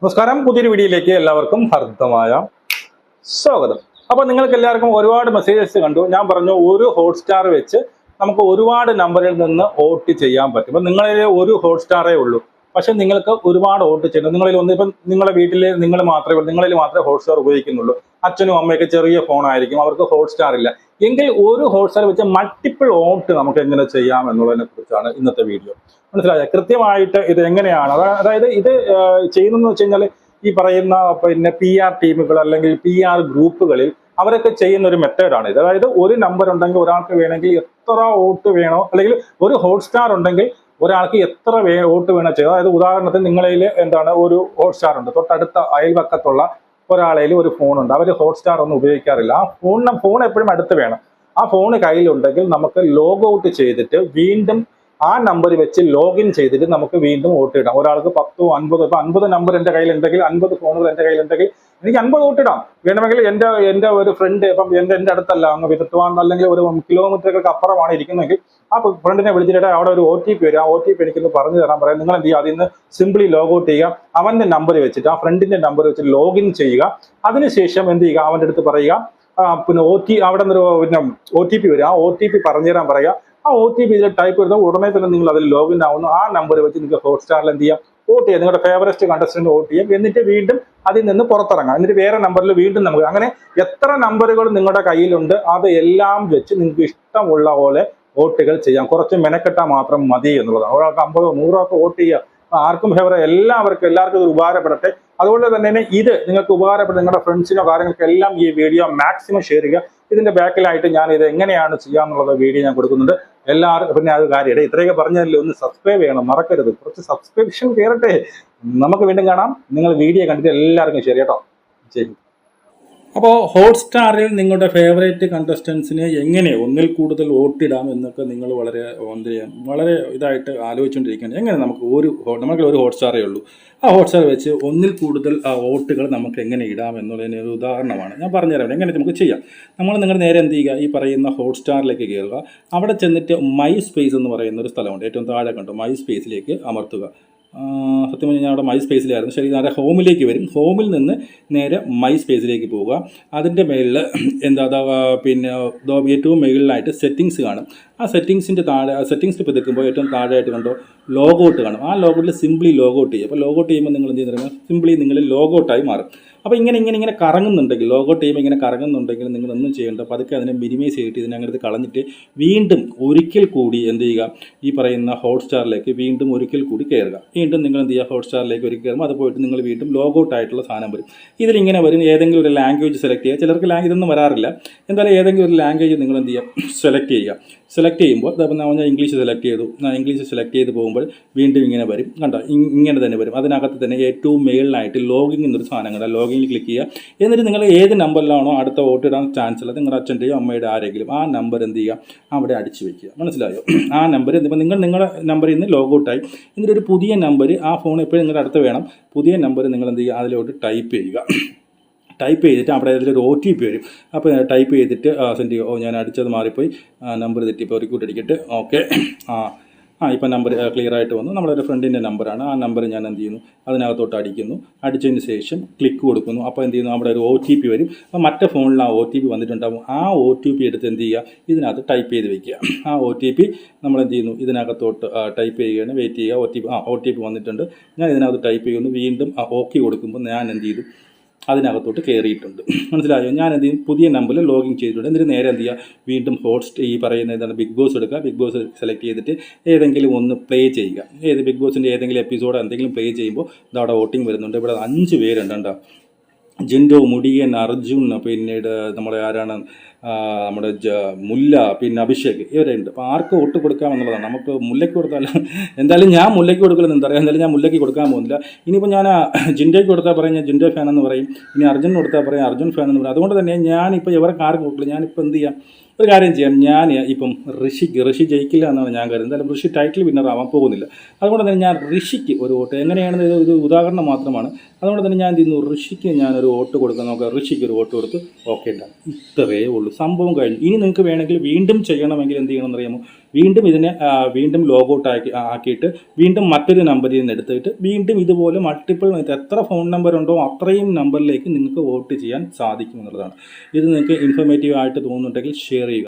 നമസ്കാരം, പുതിയൊരു വീഡിയോയിലേക്ക് എല്ലാവർക്കും ഹർദ്ദമായ സ്വാഗതം. അപ്പോൾ നിങ്ങൾക്ക് എല്ലാവർക്കും ഒരുപാട് മെസ്സേജസ് കണ്ടു. ഞാൻ പറഞ്ഞു ഒരു ഹോട്ട്സ്റ്റാർ വെച്ച് നമുക്ക് ഒരുപാട് നമ്പറിൽ നിന്ന് വോട്ട് ചെയ്യാൻ പറ്റും. ഇപ്പം നിങ്ങളിൽ ഒരു ഹോട്ട്സ്റ്റാറേ ഉള്ളൂ, പക്ഷെ നിങ്ങൾക്ക് ഒരുപാട് വോട്ട് ചെയ്യണം. നിങ്ങളിൽ ഒന്ന് ഇപ്പം നിങ്ങളുടെ വീട്ടിൽ നിങ്ങൾ മാത്രമേ ഉള്ളൂ, നിങ്ങളിൽ മാത്രമേ ഹോട്ട്സ്റ്റാർ ഉപയോഗിക്കുന്നുള്ളൂ. അച്ഛനും അമ്മയൊക്കെ ചെറിയ ഫോണായിരിക്കും, അവർക്ക് ഹോട്ട്സ്റ്റാർ ഇല്ല എങ്കിൽ ഒരു ഹോട്ട്സ്റ്റാർ വെച്ച് മൾട്ടിപ്പിൾ വോട്ട് നമുക്ക് എങ്ങനെ ചെയ്യാം എന്നുള്ളതിനെ കുറിച്ചാണ് ഇന്നത്തെ വീഡിയോ. മനസ്സിലായ കൃത്യമായിട്ട് ഇത് എങ്ങനെയാണ്, അതായത് ഇത് ചെയ്യുന്നതെന്ന് വെച്ച് കഴിഞ്ഞാൽ ഈ പറയുന്ന PR ടീമുകൾ അല്ലെങ്കിൽ PR ഗ്രൂപ്പുകളിൽ അവരൊക്കെ ചെയ്യുന്ന ഒരു മെത്തേഡാണ് ഇത്. അതായത് ഒരു നമ്പർ ഉണ്ടെങ്കിൽ ഒരാൾക്ക് വേണമെങ്കിൽ എത്ര വോട്ട് വേണോ, അല്ലെങ്കിൽ ഒരു ഹോട്ട്സ്റ്റാർ ഉണ്ടെങ്കിൽ ഒരാൾക്ക് എത്ര വോട്ട് വേണോ ചെയ്യുക. അതായത് ഉദാഹരണത്തിന് നിങ്ങളിൽ ഒരു ഹോട്ട്സ്റ്റാർ ഉണ്ട്, തൊട്ടടുത്ത അയൽവക്കത്തുള്ള ഒരാളേൽ ഒരു ഫോണുണ്ട്, അവർ ഹോട്ട്സ്റ്റാർ ഒന്നും ഉപയോഗിക്കാറില്ല. ആ ഫോൺ എപ്പോഴും അടുത്ത് വേണം. ആ ഫോണ് കയ്യിലുണ്ടെങ്കിൽ നമുക്ക് ലോഗ് ഔട്ട് ചെയ്തിട്ട് വീണ്ടും ആ നമ്പർ വെച്ച് ലോഗിൻ ചെയ്തിട്ട് നമുക്ക് വീണ്ടും വോട്ട് ഇടാം. ഒരാൾക്ക് 10, 50, ഇപ്പൊ 50 നമ്പർ എൻ്റെ കയ്യിലുണ്ടെങ്കിൽ 50 ഫോണുകൾ എൻ്റെ കയ്യിലുണ്ടെങ്കിൽ എനിക്ക് 50 വോട്ട് ഇടാം. വേണമെങ്കിൽ എൻ്റെ ഒരു ഫ്രണ്ട് ഇപ്പം എൻ്റെ അടുത്തല്ല, അങ്ങ് വിരുത്തുവാൻ അല്ലെങ്കിൽ ഒരു കിലോമീറ്ററുകൾക്ക് അപ്പുറമാണ് ഇരിക്കുന്നതെങ്കിൽ ആ ഫ്രണ്ടിനെ വിളിച്ചിട്ട് അവിടെ ഒരു OTP വരും, ആ OTP എനിക്കൊന്ന് പറഞ്ഞു തരാൻ പറയാം. നിങ്ങൾ എന്ത് ചെയ്യുക, അതിൽ നിന്ന് സിംപ്ലി ലോഗ് ഔട്ട് ചെയ്യുക, അവൻ്റെ നമ്പർ വെച്ചിട്ട് ആ ഫ്രണ്ടിന്റെ നമ്പർ വെച്ച് ലോഗിൻ ചെയ്യുക. അതിനുശേഷം എന്ത് ചെയ്യുക, അവൻ്റെ അടുത്ത് പറയുക പിന്നെ അവിടെ നിന്നൊരു OTP വരും, ആ OTP പറഞ്ഞു തരാൻ പറയുക. ആ OTP ഇതിൽ ടൈപ്പ് ചെയ്താൽ ഉടനെ തന്നെ നിങ്ങൾ അതിൽ ലോഗിൻ ആവുന്നു. ആ നമ്പർ വെച്ച് നിങ്ങൾക്ക് ഹോട്ട്സ്റ്റാറിൽ എന്ത് ചെയ്യാം, വോട്ട് ചെയ്യാം. നിങ്ങളുടെ ഫേവറസ്റ്റ് കണ്ടസ്റ്റന്റ് വോട്ട് ചെയ്യാം. എന്നിട്ട് വീണ്ടും അതിൽ നിന്ന് പുറത്തിറങ്ങാം. എന്നിട്ട് വേറെ നമ്പറിൽ വീണ്ടും നമുക്ക് അങ്ങനെ എത്ര നമ്പറുകൾ നിങ്ങളുടെ കയ്യിലുണ്ട് അത് എല്ലാം വെച്ച് നിങ്ങൾക്ക് ഇഷ്ടമുള്ള പോലെ വോട്ടുകൾ ചെയ്യാം. കുറച്ച് മെനക്കെട്ടാൽ മാത്രം മതി എന്നുള്ളതാണ്. ഒരാൾക്ക് 50, 100 വോട്ട് ചെയ്യുക, ആർക്കും എല്ലാവർക്കും ഇത് ഉപകാരപ്പെടട്ടെ. അതുകൊണ്ട് തന്നെ ഇത് നിങ്ങൾക്ക് ഉപകാരപ്പെട്ട നിങ്ങളുടെ ഫ്രണ്ട്സിനോ കാര്യങ്ങൾക്കെല്ലാം ഈ വീഡിയോ മാക്സിമം ഷെയർ ചെയ്യുക. ഇതിന്റെ ബാക്കിലായിട്ട് ഞാൻ ഇത് എങ്ങനെയാണ് ചെയ്യാന്നുള്ളത് വീഡിയോ ഞാൻ കൊടുക്കുന്നുണ്ട്. എല്ലാവർക്കും പിന്നെ അത് കാര്യം ഇത്രയൊക്കെ പറഞ്ഞതിൽ ഒന്ന് സബ്സ്ക്രൈബ് ചെയ്യണം, മറക്കരുത്. കുറച്ച് സബ്സ്ക്രിപ്ഷൻ കയറട്ടെ. നമുക്ക് വീണ്ടും കാണാം. നിങ്ങൾ വീഡിയോ കണ്ടിട്ട് എല്ലാവർക്കും ശരി കേട്ടോ. ശരി. അപ്പോൾ ഹോട്ട്സ്റ്റാറിൽ നിങ്ങളുടെ ഫേവറേറ്റ് കണ്ടസ്റ്റൻസിനെ എങ്ങനെ ഒന്നിൽ കൂടുതൽ വോട്ടിടാം എന്നൊക്കെ നിങ്ങൾ വളരെ ഇതായിട്ട് ആലോചിച്ചുകൊണ്ടിരിക്കുകയാണ്. എങ്ങനെ നമുക്ക് ഒരു ഹോട്ട്സ്റ്റാറേ ഉള്ളൂ, ആ ഹോട്ട്സ്റ്റാർ വെച്ച് ഒന്നിൽ കൂടുതൽ വോട്ടുകൾ നമുക്ക് എങ്ങനെ ഇടാം എന്നുള്ളതിന് ഒരു ഉദാഹരണമാണ് ഞാൻ പറഞ്ഞുതരാം. എങ്ങനെ നമുക്ക് ചെയ്യാം. നിങ്ങൾ നേരെ എന്ത് ചെയ്യുക, ഈ പറയുന്ന ഹോട്ട്സ്റ്റാറിലേക്ക് കയറുക. അവിടെ ചെന്നിട്ട് മൈ സ്പേസ് എന്ന് പറയുന്ന ഒരു സ്ഥലമുണ്ട്, ഏറ്റവും താഴെ കണ്ടോ, മൈ സ്പേസിലേക്ക് അമർത്തുക. സത്യം പറഞ്ഞാൽ ഞാൻ അവിടെ മൈ സ്പേസിലായിരുന്നു. ശരി, നേരെ ഹോമിലേക്ക് വരും. ഹോമിൽ നിന്ന് നേരെ മൈ സ്പേസിലേക്ക് പോവുക. അതിൻ്റെ മേളിൽ ഏറ്റവും മുകളിലായിട്ട് സെറ്റിങ്സ് കാണും. ആ സെറ്റിങ്സിൻ്റെ സെറ്റിങ്സിൽ പിതുക്കുമ്പോൾ ഏറ്റവും താഴെയായിട്ട് കണ്ടോ ലോഗൗട്ട് കാണും. ആ ലോഗൗട്ടിൽ സിംപ്ലി ലോഗൗട്ട് ചെയ്യുക. അപ്പോൾ ലോഗൗട്ട് ചെയ്യുമ്പോൾ നിങ്ങൾ എന്ത് ചെയ്യുന്നത്, സിംപ്ലി നിങ്ങൾ ലോഗൗട്ടായി മാറും. അപ്പോൾ ഇങ്ങനെ കറങ്ങുന്നുണ്ടെങ്കിൽ, ലോഗൗട്ട് ചെയ്യുമ്പോൾ ഇങ്ങനെ കറങ്ങുന്നുണ്ടെങ്കിൽ നിങ്ങളൊന്നും ചെയ്യേണ്ട, പതുക്കെ അതിനെ മിനിമൈസ് ചെയ്തിട്ട് ഇതിനകത്ത് കളഞ്ഞിട്ട് വീണ്ടും ഒരിക്കൽ കൂടി എന്ത് ചെയ്യുക, ഈ പറയുന്ന ഹോട്ട്സ്റ്റാറിലേക്ക് വീണ്ടും ഒരിക്കൽ കൂടി കയറുക. വീണ്ടും നിങ്ങൾ എന്ത് ചെയ്യുക, ഹോട്ട്സ്റ്റാറിലേക്ക് ഒരിക്കൽ കയറുമ്പോൾ അത് പോയിട്ട് നിങ്ങൾ വീണ്ടും ലോഗൗട്ട് ആയിട്ടുള്ള സാധനം വരും. ഇതിലിങ്ങനെ വരും. ഏതെങ്കിലും ഒരു ലാംഗ്വേജ് സെലക്ട് ചെയ്യുക. ചിലർക്ക് ഇതൊന്നും വരാറില്ല. എന്തായാലും ഏതെങ്കിലും ഒരു ലാംഗ്വേജ് നിങ്ങൾ എന്ത് ചെയ്യുക, സെലക്ട് ചെയ്യുക. സെലക്ട് ചെയ്യുമ്പോൾ ഞാൻ ഇംഗ്ലീഷ് സെലക്ട് ചെയ്തു. ഇംഗ്ലീഷ് സെലക്ട് ചെയ്ത് പോകുമ്പോൾ വീണ്ടും ഇങ്ങനെ വരും. കണ്ടോ, ഇങ്ങനെ തന്നെ വരും. അതിനകത്ത് തന്നെ ഏറ്റവും മേളിലായിട്ട് ലോഗിൻ എന്നൊരു സാധനം കണ്ട, ലോഗിനിൽ ക്ലിക്ക് ചെയ്യുക. എന്നിട്ട് നിങ്ങൾ ഏത് നമ്പറിലാണോ അടുത്ത വോട്ട് ഇടാൻ ചാൻസ് ഉള്ളത്, നിങ്ങളുടെ അച്ഛൻ്റെയോ അമ്മയുടെ ആരെങ്കിലും ആ നമ്പർ എന്ത് ചെയ്യുക, അവിടെ അടിച്ചു വയ്ക്കുക. മനസ്സിലായോ? ആ നമ്പർ നിങ്ങളുടെ നമ്പറിൽ നിന്ന് ലോഗൗട്ടായി. എന്നിട്ട് ഒരു പുതിയ നമ്പർ, ആ ഫോൺ എപ്പോഴും നിങ്ങളുടെ അടുത്ത് വേണം. പുതിയ നമ്പർ നിങ്ങൾ എന്ത് ചെയ്യുക, അതിലോട്ട് ടൈപ്പ് ചെയ്യുക. ടൈപ്പ് ചെയ്തിട്ട് അവിടെ അതിലൊരു OTP വരും. അപ്പോൾ ടൈപ്പ് ചെയ്തിട്ട് സെൻഡ് ചെയ്യുക. ഞാൻ അടിച്ചത് മാറിപ്പോയി, നമ്പർ തെറ്റിപ്പോൾ റിക്യൂട്ട് അടിക്കട്ടെ. ഓക്കെ, ഇപ്പം നമ്പർ ക്ലിയർ ആയിട്ട് വന്നു. നമ്മളൊരു ഫ്രണ്ടിൻ്റെ നമ്പറാണ്. ആ നമ്പർ ഞാൻ എന്ത് ചെയ്യുന്നു, അതിനകത്തോട്ട് അടിക്കുന്നു. അടിച്ചതിന് ശേഷം ക്ലിക്ക് കൊടുക്കുന്നു. അപ്പോൾ എന്ത് ചെയ്യുന്നു, അവിടെ ഒരു OTP വരും. അപ്പോൾ മറ്റേ ഫോണിൽ ആ OTP വന്നിട്ടുണ്ടാകും. ആ OTP എടുത്ത് എന്ത് ചെയ്യുക, ഇതിനകത്ത് ടൈപ്പ് ചെയ്ത് വെക്കുക. ആ OTP നമ്മൾ എന്ത് ചെയ്യുന്നു, ഇതിനകത്തോട്ട് ടൈപ്പ് ചെയ്യുകയാണ്. വെയിറ്റ് ചെയ്യുക. OTP വന്നിട്ടുണ്ട്. ഞാൻ ഇതിനകത്ത് ടൈപ്പ് ചെയ്യുന്നു. വീണ്ടും ഓക്കെ കൊടുക്കുമ്പോൾ ഞാൻ എന്ത് ചെയ്തു, അതിനകത്തോട്ട് കയറിയിട്ടുണ്ട്. മനസ്സിലായോ? ഞാൻ എന്ത് ചെയ്യും, പുതിയ നമ്പറിൽ ലോഗിൻ ചെയ്തിട്ടുണ്ട്. എന്നിട്ട് നേരെ എന്ത് ചെയ്യുക, വീണ്ടും ഈ പറയുന്ന ബിഗ് ബോസ് എടുക്കുക. ബിഗ് ബോസ് സെലക്ട് ചെയ്തിട്ട് ഏതെങ്കിലും ഒന്ന് പ്ലേ ചെയ്യുക. ബിഗ് ബോസിൻ്റെ ഏതെങ്കിലും എപ്പിസോഡ് എന്തെങ്കിലും പ്ലേ ചെയ്യുമ്പോൾ ഇതവിടെ വോട്ടിംഗ് വരുന്നുണ്ട്. ഇവിടെ 5 പേരുണ്ട് കേട്ടോ. ജിൻഡോ, മുടിയൻ, അർജുൻ, പിന്നീട് നമ്മുടെ ആരാണ്, നമ്മുടെ മുല്ല, പിന്നെ അഭിഷേക്, ഇവരുണ്ട്. അപ്പോൾ ആർക്ക് വോട്ട് കൊടുക്കാമെന്നുള്ളതാണ്. നമുക്ക് മുല്ലയ്ക്ക് കൊടുത്താൽ എന്തായാലും ഞാൻ മുല്ലയ്ക്ക് കൊടുക്കില്ലെന്ന് എന്താ പറയുക. എന്തായാലും ഞാൻ മുല്ലയ്ക്ക് കൊടുക്കാൻ പോകുന്നില്ല. ഇനിയിപ്പോൾ ഞാൻ ജിൻഡോയ്ക്ക് കൊടുത്താൽ പറയും ഞാൻ ജിൻഡോ ഫാൻ എന്ന് പറയും. ഇനി അർജുൻ കൊടുത്താൽ പറയും അർജുൻ ഫാൻ എന്ന് പറയും. അതുകൊണ്ട് തന്നെ ഞാനിപ്പോൾ ഇവർക്ക് ആർക്ക് കൊടുക്കില്ല. ഞാനിപ്പോൾ എന്ത് ചെയ്യാം, ഒരു കാര്യം ചെയ്യാം. ഞാൻ ഇപ്പം ഋഷി ജയിക്കില്ല എന്നാണ് ഞാൻ കരുതുന്നത്. എന്തായാലും ഋഷി ടൈറ്റിൽ വിന്നർ ആവാൻ പോകുന്നില്ല. അതുകൊണ്ട് തന്നെ ഞാൻ ഋഷിക്ക് ഒരു വോട്ട്, എങ്ങനെയാണെന്ന് ഒരു ഉദാഹരണം മാത്രമാണ്. അതുകൊണ്ട് തന്നെ ഞാൻ എന്ത് ചെയ്യുന്നു, ഋഷിക്ക് ഞാനൊരു വോട്ട് കൊടുക്കാൻ നോക്കാം. ഋഷിക്ക് ഒരു വോട്ട് കൊടുത്ത് ഓക്കെ ഉണ്ടാകും. ഇത്രയേ ഉള്ളൂ, സംഭവം കഴിഞ്ഞു. ഇനി നിങ്ങൾക്ക് വേണമെങ്കിൽ വീണ്ടും ചെയ്യണമെങ്കിൽ എന്ത് ചെയ്യണമെന്ന് അറിയാമോ, വീണ്ടും ഇതിനെ വീണ്ടും ലോഗൗട്ട് ആക്കിയിട്ട് വീണ്ടും മറ്റൊരു നമ്പറിൽ നിന്ന് എടുത്തിട്ട് വീണ്ടും ഇതുപോലെ മൾട്ടിപ്പിൾ എത്ര ഫോൺ നമ്പർ ഉണ്ടോ അത്രയും നമ്പറിലേക്ക് നിങ്ങൾക്ക് വോട്ട് ചെയ്യാൻ സാധിക്കും എന്നുള്ളതാണ്. ഇത് നിങ്ങൾക്ക് ഇൻഫോർമേറ്റീവ് ആയിട്ട് തോന്നുന്നുണ്ടെങ്കിൽ ഷെയർ ചെയ്യുക.